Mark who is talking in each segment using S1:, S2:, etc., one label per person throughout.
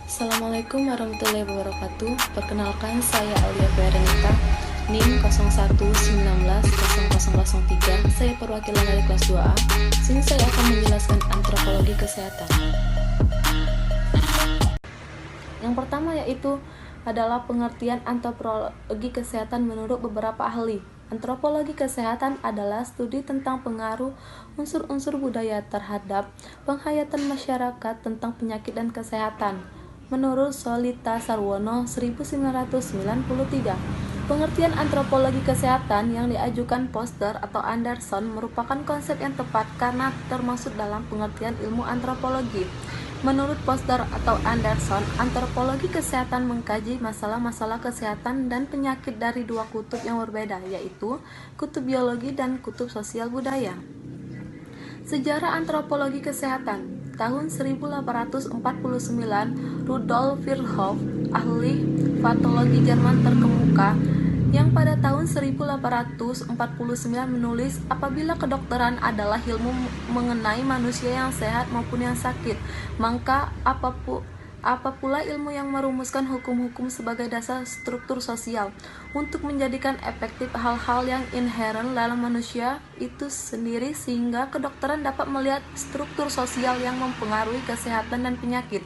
S1: Assalamualaikum warahmatullahi wabarakatuh. Perkenalkan, saya Aulia Ferenita, NIM 01190003. Saya perwakilan dari kelas 2A. Sini saya akan menjelaskan antropologi kesehatan. Yang pertama yaitu adalah pengertian antropologi kesehatan menurut beberapa ahli. Antropologi kesehatan adalah studi tentang pengaruh unsur-unsur budaya terhadap penghayatan masyarakat tentang penyakit dan kesehatan. Menurut Solita Sarwono 1993, pengertian antropologi kesehatan yang diajukan Foster atau Anderson merupakan konsep yang tepat karena termasuk dalam pengertian ilmu antropologi. Menurut Foster atau Anderson, antropologi kesehatan mengkaji masalah-masalah kesehatan dan penyakit dari dua kutub yang berbeda, yaitu kutub biologi dan kutub sosial budaya. Sejarah antropologi kesehatan. Tahun 1849, Rudolf Virchow, ahli patologi Jerman terkemuka, yang pada tahun 1849 menulis, apabila kedokteran adalah ilmu mengenai manusia yang sehat maupun yang sakit, maka apa pula ilmu yang merumuskan hukum-hukum sebagai dasar struktur sosial untuk menjadikan efektif hal-hal yang inheren dalam manusia itu sendiri, sehingga kedokteran dapat melihat struktur sosial yang mempengaruhi kesehatan dan penyakit,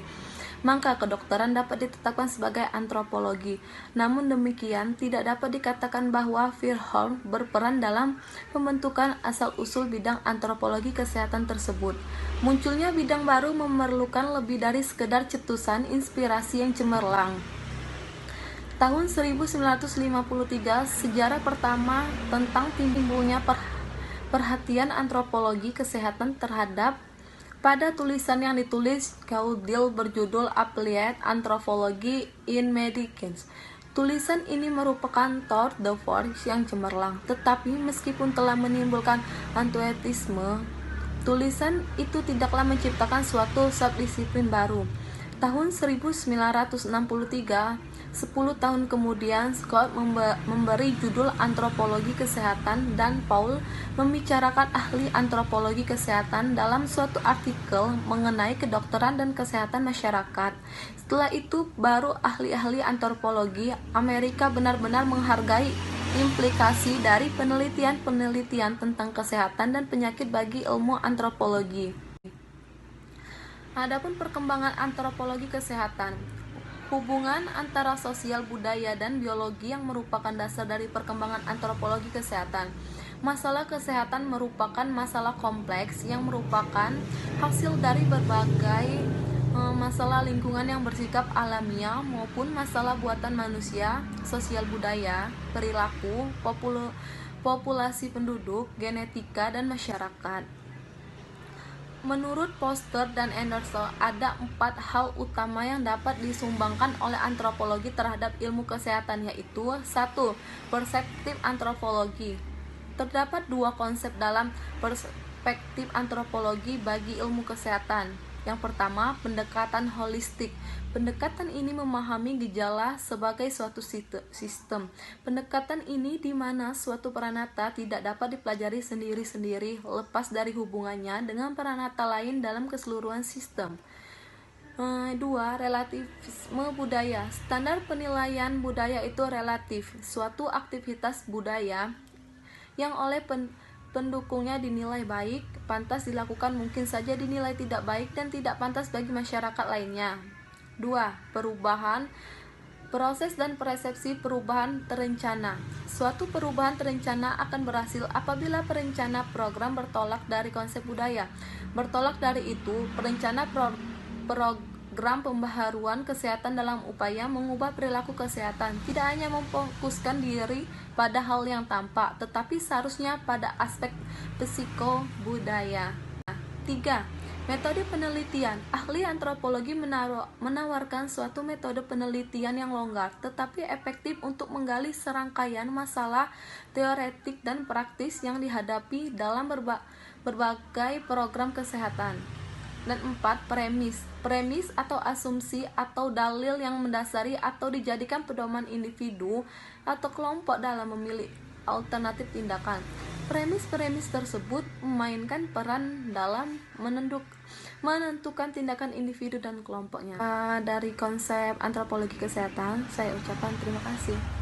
S1: maka kedokteran dapat ditetapkan sebagai antropologi. Namun demikian, tidak dapat dikatakan bahwa Virchow berperan dalam pembentukan asal-usul bidang antropologi kesehatan tersebut. Munculnya bidang baru memerlukan lebih dari sekedar cetusan inspirasi yang cemerlang. Tahun 1953, sejarah pertama tentang timbulnya perhatian antropologi kesehatan terhadap pada tulisan yang ditulis Caudill berjudul Applied Anthropology in Medicine. Tulisan ini merupakan tour de force yang cemerlang, tetapi meskipun telah menimbulkan antusiasme, tulisan itu tidaklah menciptakan suatu subdisiplin baru. Tahun 1963, 10 tahun kemudian, Scott memberi judul Antropologi Kesehatan dan Paul membicarakan ahli antropologi kesehatan dalam suatu artikel mengenai kedokteran dan kesehatan masyarakat. Setelah itu, baru ahli-ahli antropologi Amerika benar-benar menghargai implikasi dari penelitian-penelitian tentang kesehatan dan penyakit bagi ilmu antropologi. Adapun perkembangan antropologi kesehatan, hubungan antara sosial budaya dan biologi yang merupakan dasar dari perkembangan antropologi kesehatan. Masalah kesehatan merupakan masalah kompleks yang merupakan hasil dari berbagai masalah lingkungan yang bersifat alamiah maupun masalah buatan manusia, sosial budaya, perilaku, populasi penduduk, genetika, dan masyarakat. Menurut Foster dan Anderson, ada 4 hal utama yang dapat disumbangkan oleh antropologi terhadap ilmu kesehatan, yaitu 1. Perspektif antropologi. Terdapat 2 konsep dalam perspektif antropologi bagi ilmu kesehatan. Yang pertama, pendekatan holistik. Pendekatan ini memahami gejala sebagai suatu sistem. Pendekatan ini di mana suatu pranata tidak dapat dipelajari sendiri-sendiri lepas dari hubungannya dengan pranata lain dalam keseluruhan sistem. 2. Relativisme budaya. Standar penilaian budaya itu relatif. Suatu aktivitas budaya yang oleh pendukungnya dinilai baik, pantas dilakukan, mungkin saja dinilai tidak baik dan tidak pantas bagi masyarakat lainnya. 2. Perubahan, proses dan persepsi perubahan terencana. Suatu perubahan terencana akan berhasil apabila perencana program bertolak dari konsep budaya. Bertolak dari itu, perencana program pembaharuan kesehatan dalam upaya mengubah perilaku kesehatan tidak hanya memfokuskan diri pada hal yang tampak, tetapi seharusnya pada aspek psikobudaya. 3. Metode penelitian. Ahli antropologi menawarkan suatu metode penelitian yang longgar tetapi efektif untuk menggali serangkaian masalah teoretik dan praktis yang dihadapi dalam berbagai program kesehatan. Dan 4. Premis atau asumsi atau dalil yang mendasari atau dijadikan pedoman individu atau kelompok dalam memilih alternatif tindakan. Premis-premis tersebut memainkan peran dalam menentukan tindakan individu dan kelompoknya. Dari konsep antropologi kesehatan, saya ucapkan terima kasih.